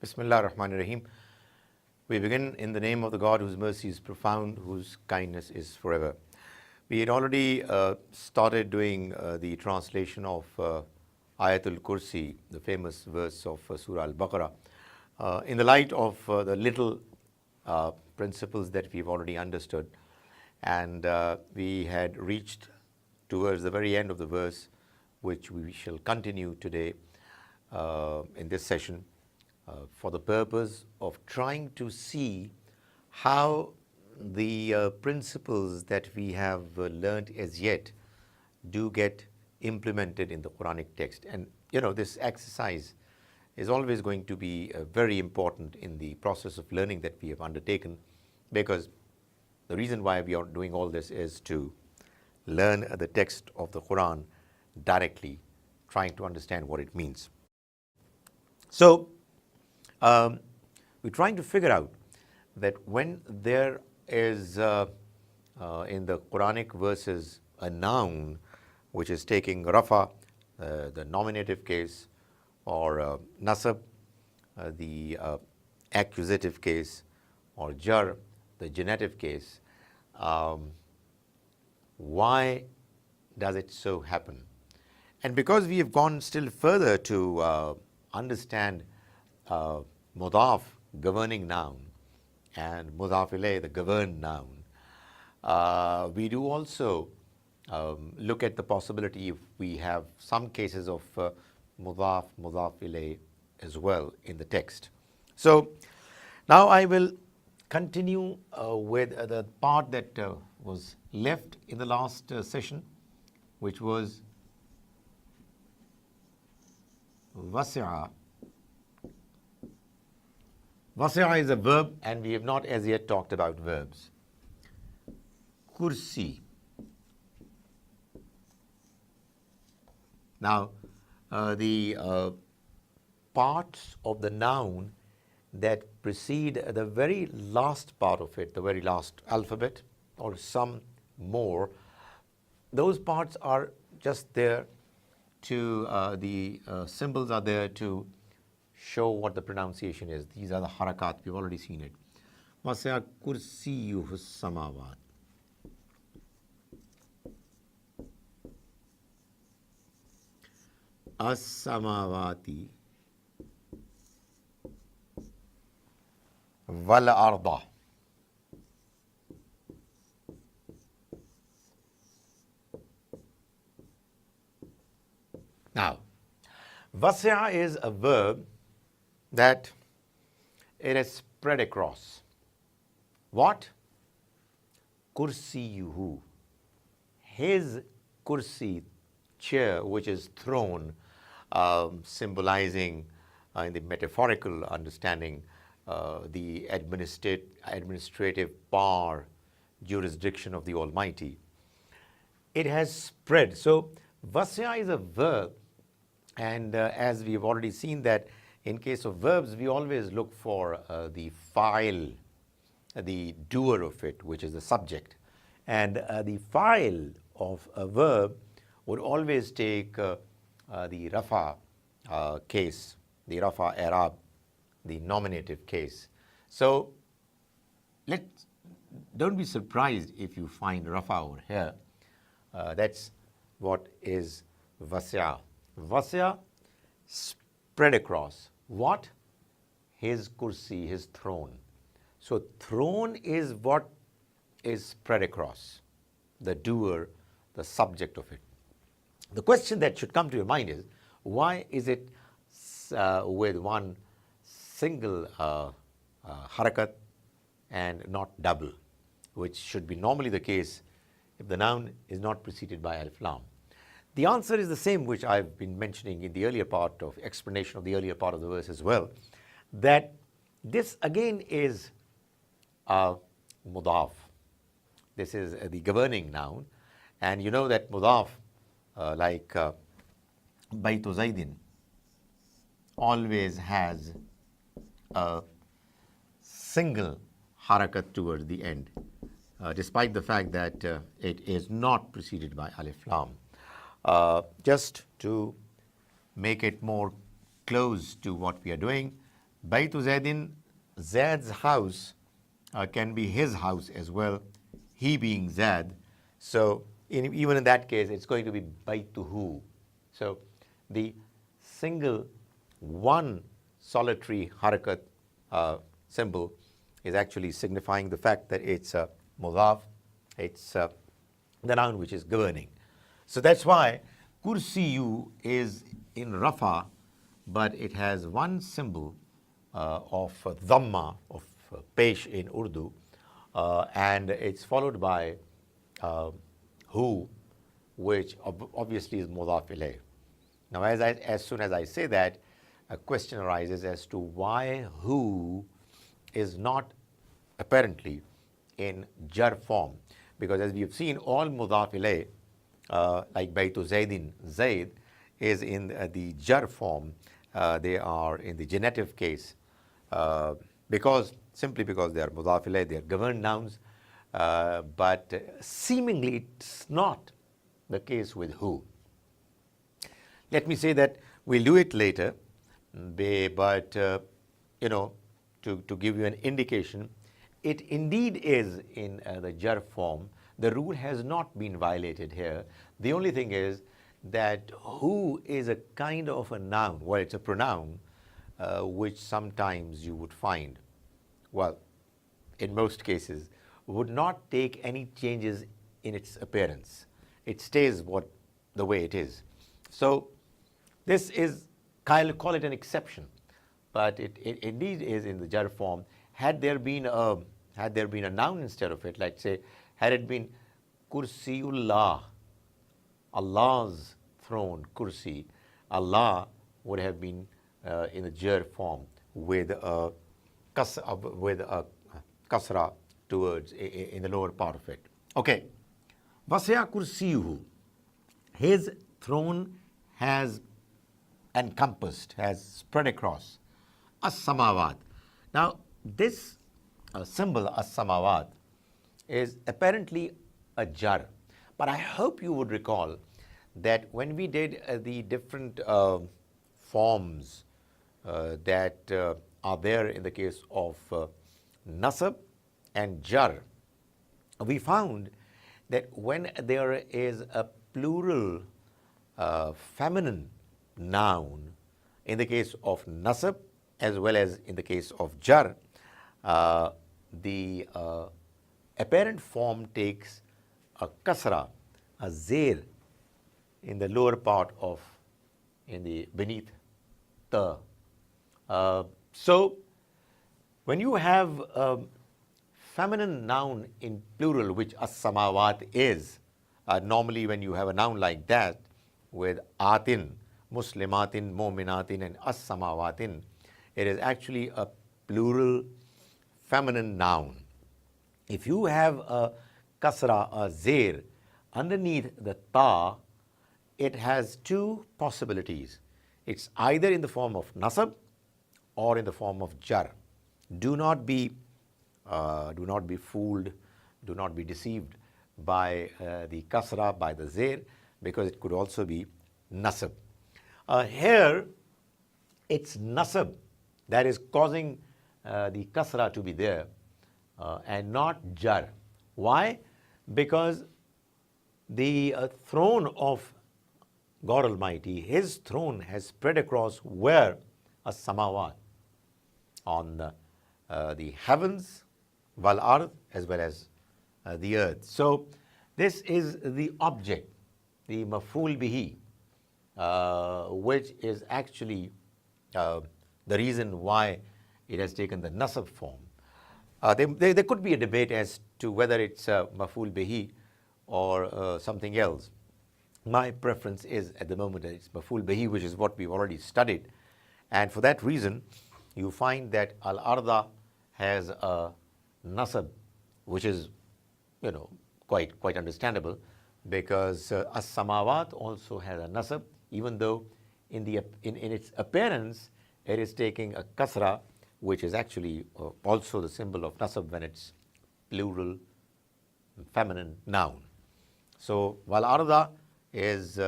Bismillah ar-Rahman ar-Rahim. We begin in the name of the God whose mercy is profound, whose kindness is forever. We had already started doing the translation of Ayatul Kursi, the famous verse of Surah Al-Baqarah, in the light of the little principles that we've already understood. And we had reached towards the very end of the verse, which we shall continue today in this session for the purpose of trying to see how the principles that we have learned as yet do get implemented in the Quranic text. And you know, this exercise is always going to be very important in the process of learning that we have undertaken, because the reason why we are doing all this is to learn the text of the Quran directly, trying to understand what it means. So we're trying to figure out that when there is in the Quranic verses a noun which is taking rafa, the nominative case, or nasab, the accusative case, or jar, the genitive case, why does it so happen? And because we have gone still further to understand mudaf, governing noun, and mudaf ilayh, the governed noun, we do also look at the possibility if we have some cases of mudaf ilayh as well in the text. So now I will continue with the part that was left in the last session, which was wasi'a. Wasi'a is a verb, and we have not as yet talked about verbs. Kursi. Now, the parts of the noun that precede the very last part of it, the very last alphabet, or some more, those parts are just there to, the symbols are there to show what the pronunciation is. These are the harakat, we've already seen it. Wasi'a kursiyuhu samawat. As-samawati wal arda. Now, wasi'a is a verb that it is spread across. What? Kursiyuhu. His kursi, chair, which is throne, symbolizing in the metaphorical understanding the administrative power, jurisdiction of the Almighty. It has spread. So wasi'a is a verb, and as we have already seen that in case of verbs, we always look for the file, the doer of it, which is the subject. And the file of a verb would always take the rafa case, the rafa i'rab, the nominative case. So don't be surprised if you find rafa over here. That's what is wasi'a. Wasi'a, spread across. What? His kursi, his throne. So throne is what is spread across, the doer, the subject of it. The question that should come to your mind is, why is it with one single harakat and not double, which should be normally the case if the noun is not preceded by alif lam? The answer is the same which I've been mentioning in the earlier part of explanation of the earlier part of the verse as well, that this again is mudaf. This is the governing noun, and you know that mudaf, like Baytu Zaydin, always has a single harakat towards the end, despite the fact that it is not preceded by alif lam. Just to make it more close to what we are doing, Baytu Zaidin, Zaid's house can be his house as well, he being Zaid. So even in that case, it's going to be Baytuhu. So the single one solitary harakat symbol is actually signifying the fact that it's a mudaf, it's the noun which is governing. So that's why kursiyu is in rafa, but it has one symbol of dhamma, of pesh in Urdu, and it's followed by hu, which obviously is mudaf ilayh. Now, as soon as I say that, a question arises as to why hu is not apparently in jar form, because as we have seen, all mudaf ilayh, like Baytu Zaidin, Zaid, is in the jar form. They are in the genitive case simply because they are mudaf ilayh, they are governed nouns, but seemingly it's not the case with who. Let me say that we'll do it later, but to give you an indication, it indeed is in the jar form. The rule has not been violated here. The only thing is that who is a kind of a noun. Well, it's a pronoun which sometimes you would find, well, in most cases, would not take any changes in its appearance. It stays the way it is. So this is, I'll call it an exception, but it indeed is in the jar form. Had there been a noun instead of it, like say, had it been Kursiullah, Allah's throne, Kursi, Allah would have been in the jar form with a kasra towards in the lower part of it. Okay. Wasi'a kursiyuhu. His throne has encompassed, has spread across as-samawat. Now, this symbol as-samawat is apparently a jar, but I hope you would recall that when we did the different forms that are there in the case of nasab and jar, we found that when there is a plural feminine noun in the case of nasab as well as in the case of jar, the apparent form takes a kasra, a zair in the lower part of, beneath the. So when you have a feminine noun in plural, which as-samawat is, normally when you have a noun like that with atin, muslimatin, mu'minatin and as-samawatin, it is actually a plural feminine noun. If you have a kasra, a zair, underneath the ta, it has two possibilities. It's either in the form of nasab or in the form of jar. Do not be fooled, do not be deceived by the kasra, by the zair, because it could also be nasab. Here, it's nasab that is causing the kasra to be there and not jar. Why? Because the throne of God Almighty, His throne has spread across where? As-samawat, on the heavens, wal ard, as well as the earth. So this is the object, the maf'ul bihi, which is actually the reason why it has taken the nasab form. There could be a debate as to whether it's maf'ul bihi or something else. My preference is at the moment that it's maf'ul bihi, which is what we've already studied. And for that reason, you find that al-arda has a nasab, which is, quite understandable, because as-samawat also has a nasab, even though in its appearance it is taking a kasra, which is actually also the symbol of nasab when it's plural feminine noun. So wal arda is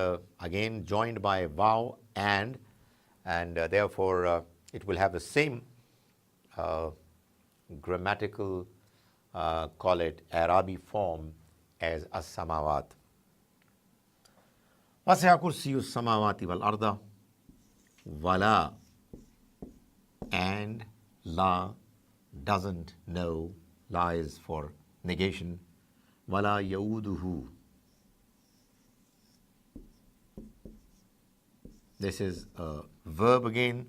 again joined by waw and therefore it will have the same grammatical, call it Arabic form as as-samawat. وَسِعَ كُرْسِيُّ السَّمَاوَاتِ وَالْأَرْضَ وَلَا, and la doesn't know, la is for negation, وَلَا يَؤُودُهُ. This is a verb again,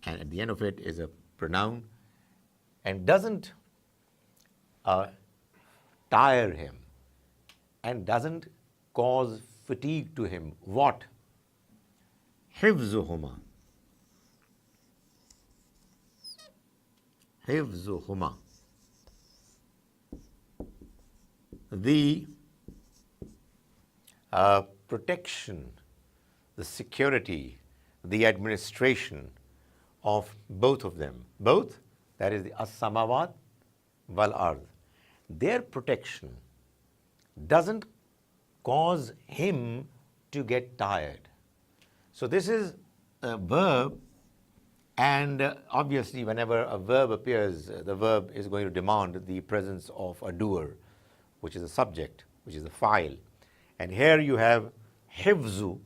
and at the end of it is a pronoun, and doesn't tire him and doesn't cause fatigue to him. What? حفظهما. حفظهما. The protection, the security, the administration of both of them. Both, that is the as-samawat wal-ard. Their protection doesn't cause him to get tired. So this is a verb, and obviously whenever a verb appears, the verb is going to demand the presence of a doer, which is a subject, which is a file. And here you have hifzu,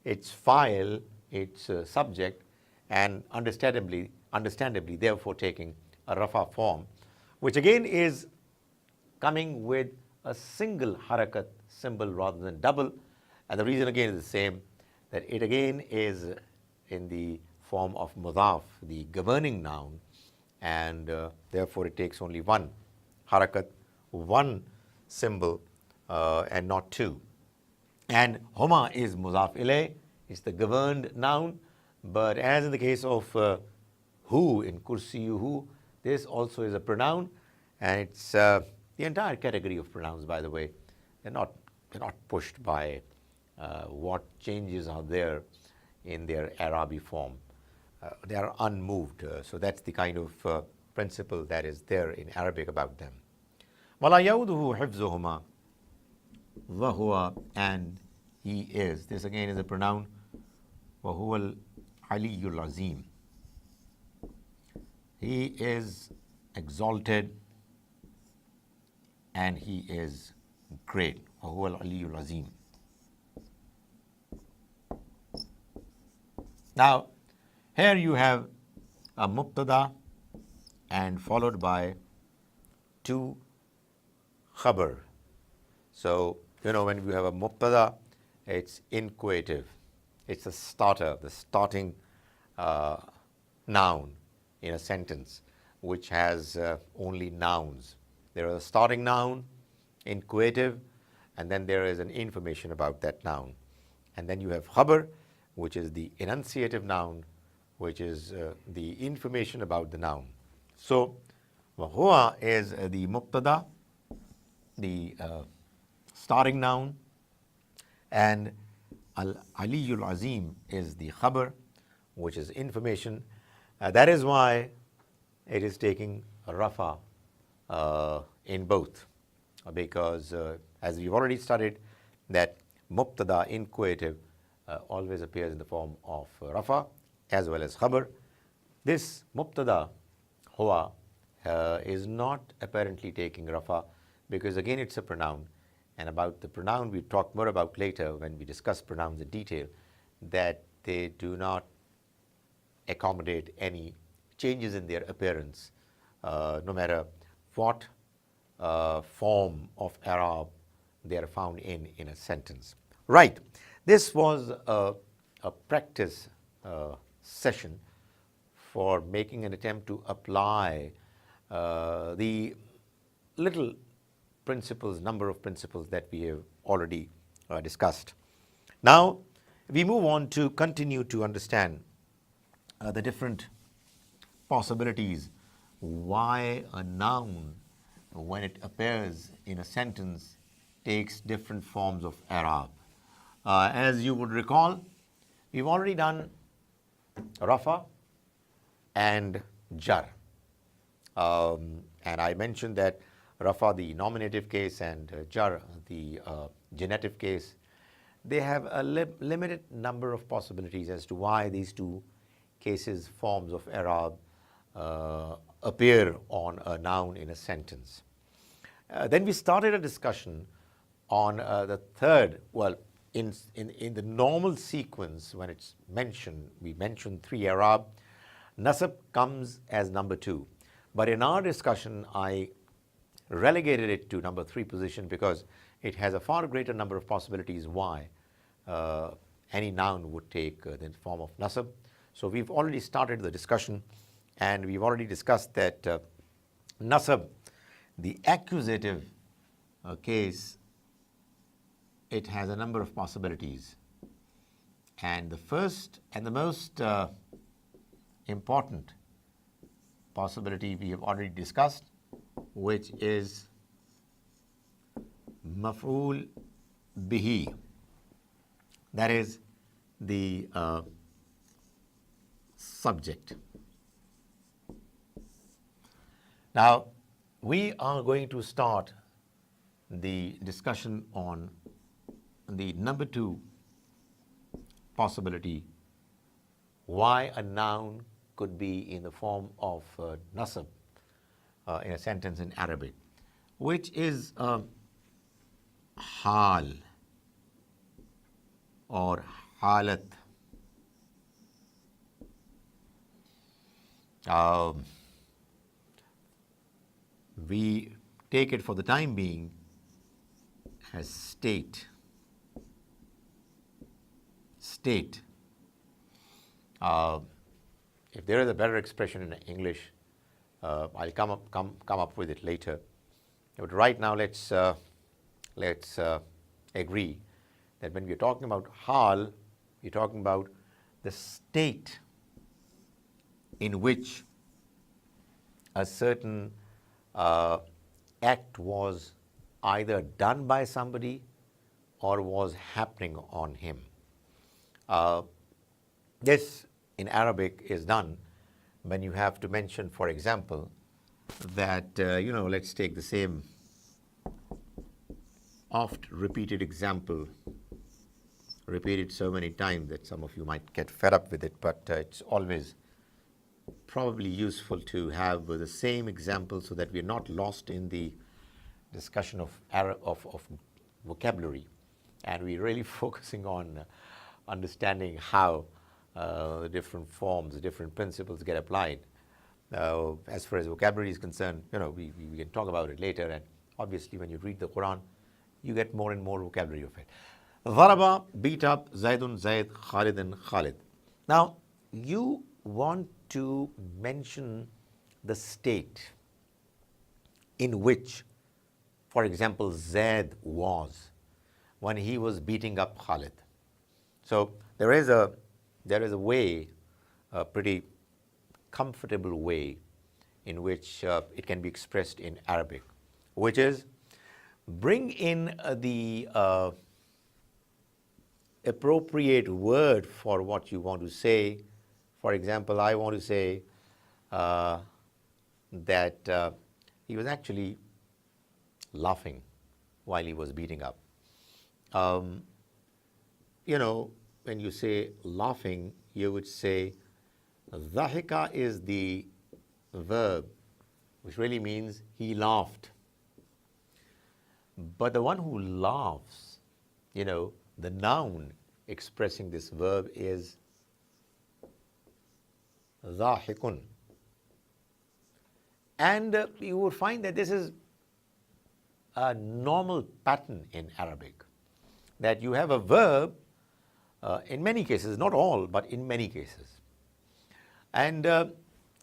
its file, its subject, and understandably therefore taking a rafa form, which again is coming with a single harakat symbol rather than double. And the reason again is the same, that it again is in the form of mudaf, the governing noun, and therefore it takes only one harakat, one symbol, and not two. And huma is mudaf ilay, it's the governed noun, but as in the case of who in kursiyuhu, this also is a pronoun, and it's the entire category of pronouns, by the way. They're not pushed by what changes are there in their Arabic form. They are unmoved. So that's the kind of principle that is there in Arabic about them. وَلَا يَؤُودُهُ حِفْظُهُمَا وَهُوَ, and he is. This again is a pronoun. وَهُوَ الْعَلِيُّ الْعَظِيمُ. He is exalted and he is great. وَهُوَ الْعَلِيُّ الْعَظِيمُ. Now, here you have a mubtada and followed by two khabar. So, when you have a mubtada, it's inquisitive. It's a starter, the starting noun in a sentence, which has only nouns. There is a starting noun, inquisitive, and then there is an information about that noun. And then you have khabar, which is the enunciative noun, which is the information about the noun. So, وَهُوَ is the mubtada, the starting noun, and Al-Aliyyul Azim is the khabar, which is information. That is why it is taking a rafa in both, because as we've already studied, that mubtada, inquisitive, always appears in the form of rafa as well as khabar. This mubtada, huwa, is not apparently taking rafa, because again it's a pronoun, and about the pronoun we'll talk more about later when we discuss pronouns in detail, that they do not accommodate any changes in their appearance, no matter what form of Arab they are found in a sentence. Right. This was a practice session for making an attempt to apply the little principles, number of principles that we have already discussed. Now, we move on to continue to understand the different possibilities why a noun, when it appears in a sentence, takes different forms of Arab. As you would recall, we've already done rafa and jar. And I mentioned that rafa, the nominative case, and jar, the genitive case, they have a limited number of possibilities as to why these two cases, forms of Arab, appear on a noun in a sentence. Then we started a discussion on the third, well, in the normal sequence when it's mentioned, we mentioned three Arab, nasab comes as number 2. But in our discussion, I relegated it to number 3 position because it has a far greater number of possibilities why any noun would take the form of nasab. So we've already started the discussion, and we've already discussed that nasab, the accusative case, it has a number of possibilities. And the first and the most important possibility we have already discussed, which is maf'ul bihi. That is the subject. Now, we are going to start the discussion on the number 2 possibility, why a noun could be in the form of nasab in a sentence in Arabic, which is hal or halat. We take it for the time being as state. State. If there is a better expression in English, I'll come up with it later. But right now, let's agree that when we're talking about hal, we're talking about the state in which a certain act was either done by somebody or was happening on him. This in Arabic is done when you have to mention, for example, that, let's take the same oft repeated example, repeated so many times that some of you might get fed up with it, but it's always probably useful to have the same example so that we're not lost in the discussion of vocabulary, and we're really focusing on understanding how the different forms, the different principles get applied. As far as vocabulary is concerned, we can talk about it later, and obviously when you read the Quran, you get more and more vocabulary of it. Dharaba, beat up, Zaidun, Zaid, Khalidun, Khalid. Now, you want to mention the state in which, for example, Zaid was when he was beating up Khalid. So there is a way, a pretty comfortable way in which it can be expressed in Arabic, which is bring in the appropriate word for what you want to say. For example, I want to say that he was actually laughing while he was beating up. When you say laughing, you would say dhahika is the verb, which really means he laughed. But the one who laughs, the noun expressing this verb is dhahikun. And you will find that this is a normal pattern in Arabic, that you have a verb in many cases, not all, but in many cases. And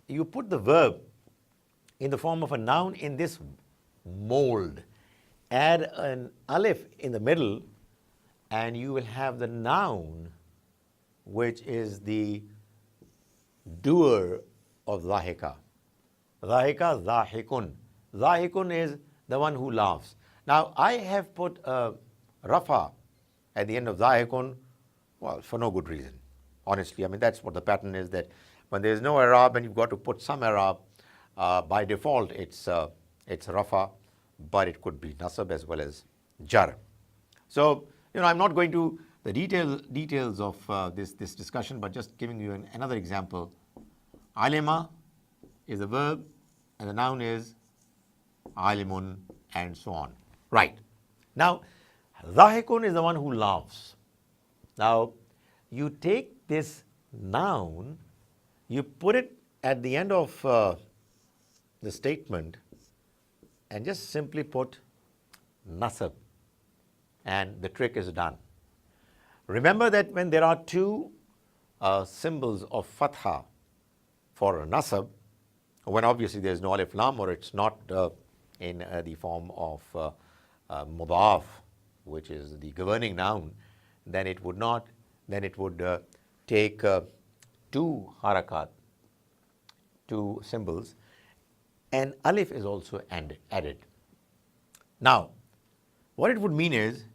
you put the verb in the form of a noun in this mold. Add an alif in the middle, and you will have the noun, which is the doer of dhahika. Dhahika, dhahikun. Dhahikun is the one who laughs. Now, I have put a rafa at the end of dhahikun, well, for no good reason. Honestly, that's what the pattern is, that when there's no Arab and you've got to put some Arab, by default it's rafa, but it could be nasab as well as jar. So, I'm not going to the details of this discussion, but just giving you another example. Alima is a verb and the noun is alimun and so on. Right. Now, dhahikun is the one who laughs. Now, you take this noun, you put it at the end of the statement and just simply put nasab, and the trick is done. Remember that when there are two symbols of fatha for a nasab, when obviously there is no alif lam or it's not in the form of mudaf, which is the governing noun, then it would not, then it would take two harakat, two symbols, and alif is also added. Now, what it would mean is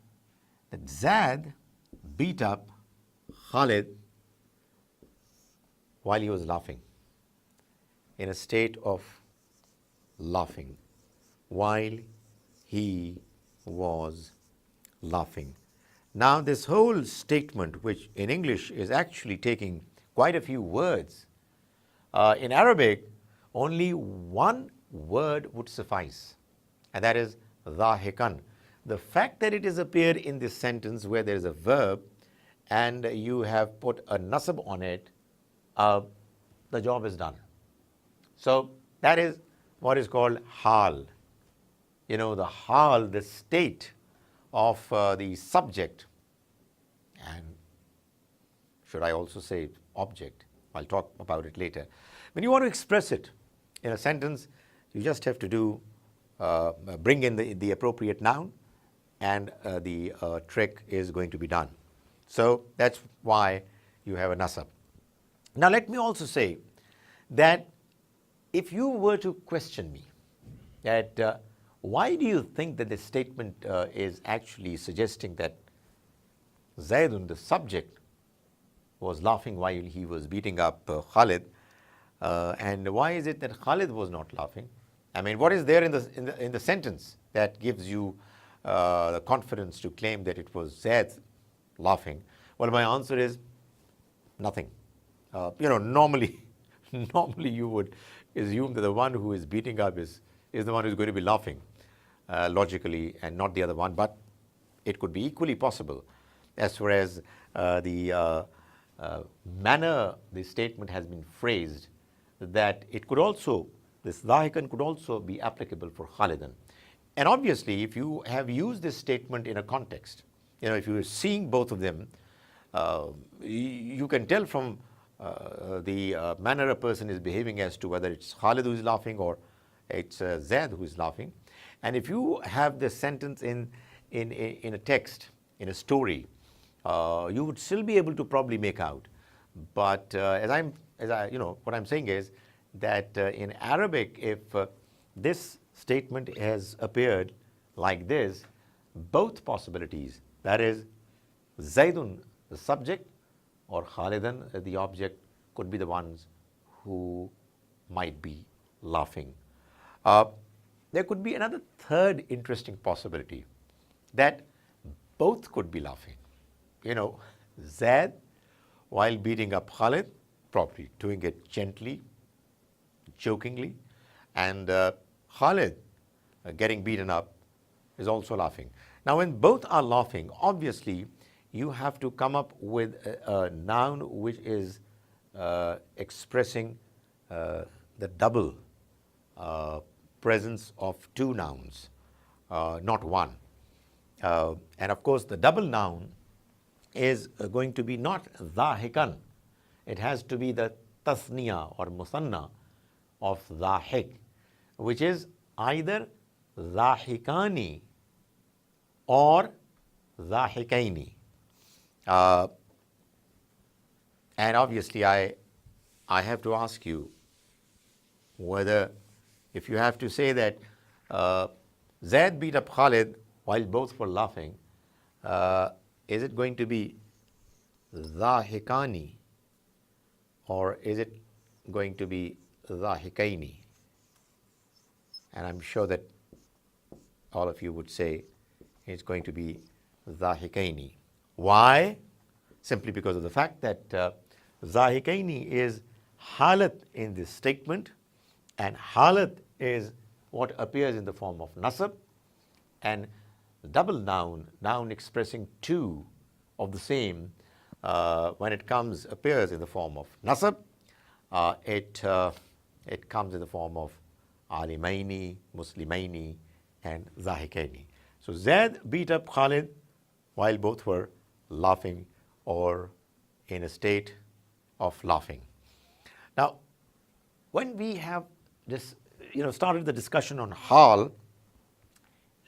that Zaid beat up Khalid while he was laughing, in a state of laughing, while he was laughing. Now, this whole statement, which in English is actually taking quite a few words, in Arabic, only one word would suffice, and that is dhahikan. The fact that it is appeared in this sentence where there is a verb and you have put a nasab on it, the job is done. So that is what is called hal. You know, the hal, the state of the subject, and should I also say object? I'll talk about it later. When you want to express it in a sentence, you just have to do bring in the appropriate noun, and the trick is going to be done. So that's why you have a nasab. Now let me also say that if you were to question me that why do you think that this statement is actually suggesting that Zaydun, the subject, was laughing while he was beating up Khalid, and why is it that Khalid was not laughing? I mean, what is there in the sentence that gives you the confidence to claim that it was Zayd laughing? Well, my answer is nothing. Normally you would assume that the one who is beating up is the one who is going to be laughing logically, and not the other one. But it could be equally possible, as far as the manner the statement has been phrased, that it could also, this dhahikan could also be applicable for Khalidan. And obviously, if you have used this statement in a context, if you are seeing both of them, you can tell from the manner a person is behaving as to whether it's Khalid who is laughing or it's Zaid who is laughing. And if you have the sentence in a text, in a story, you would still be able to probably make out. But what I'm saying is that in Arabic, if this statement has appeared like this, both possibilities, that is Zaydun, the subject, or Khalidan, the object, could be the ones who might be laughing. There could be another third interesting possibility, that both could be laughing. Zaid, while beating up Khalid, probably doing it gently, jokingly, and Khalid getting beaten up is also laughing. Now, when both are laughing, obviously you have to come up with a noun which is expressing the double presence of two nouns, not one. And of course, the double noun is going to be not dhahikan. It has to be the tasniya or musanna of dhahik, which is either dhahikani or dhahikaini. And obviously, I have to ask you whether, if you have to say that Zaid beat up Khalid while both were laughing, is it going to be dhahikani or is it going to be dhahikaini? And I'm sure that all of you would say it's going to be dhahikaini. Why? Simply because of the fact that dhahikaini is halat in this statement, And halat is what appears in the form of nasab, and double noun, noun expressing two of the same, when it appears in the form of nasab, it comes in the form of alimaini, muslimaini, and zahikaini. So Zaid beat up Khalid while both were laughing or in a state of laughing. Now, when we have this, started the discussion on hal,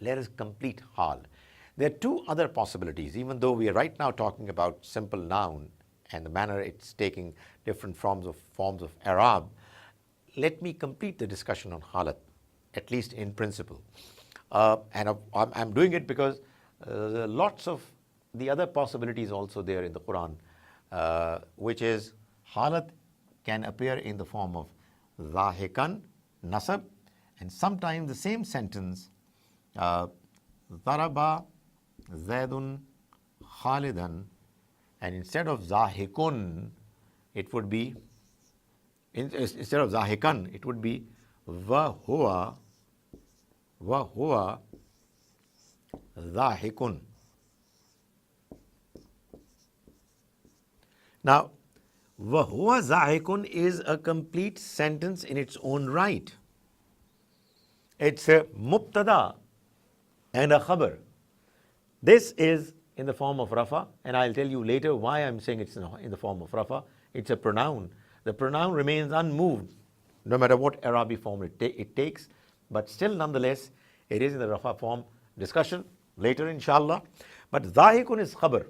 let us complete hal. There are two other possibilities, even though we are right now talking about simple noun and the manner it's taking different forms of Arab. Let me complete the discussion on halat, at least in principle. And I'm doing it because lots of the other possibilities also there in the Quran, which is halat can appear in the form of zahikan, nasab, and sometimes the same sentence, Daraba Zaidun Khalidan, and instead of zahikun, it would be, instead of zahikan, it would be Vahuwa zahikun. Now, Vahuwa zahikun is a complete sentence in its own right. It's a mubtada and a khabar. This is in the form of rafa, and I'll tell you later why I'm saying it's in the form of rafa. It's a pronoun. The pronoun remains unmoved no matter what Arabic form it takes, but still nonetheless it is in the rafa form. Discussion later inshallah. But zahikun is khabar,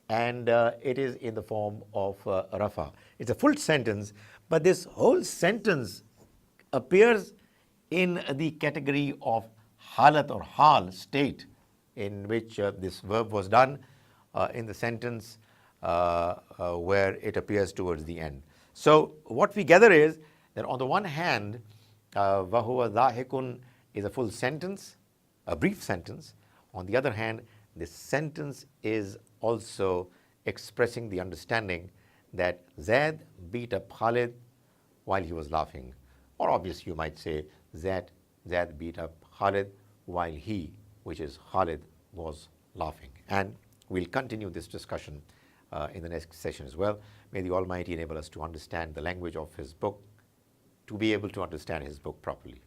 and it is in the form of rafa. It's a full sentence, but this whole sentence appears in the category of halat or hal, state, in which this verb was done in the sentence where it appears towards the end. So what we gather is that on the one hand, Vahuwa zahikun is a full sentence, a brief sentence. On the other hand, this sentence is also expressing the understanding that Zaid beat up Khalid while he was laughing. Or obviously you might say Zaid beat up Khalid while he, which is Khalid, was laughing. And we'll continue this discussion in the next session as well. May the Almighty enable us to understand the language of His book, to be able to understand His book properly.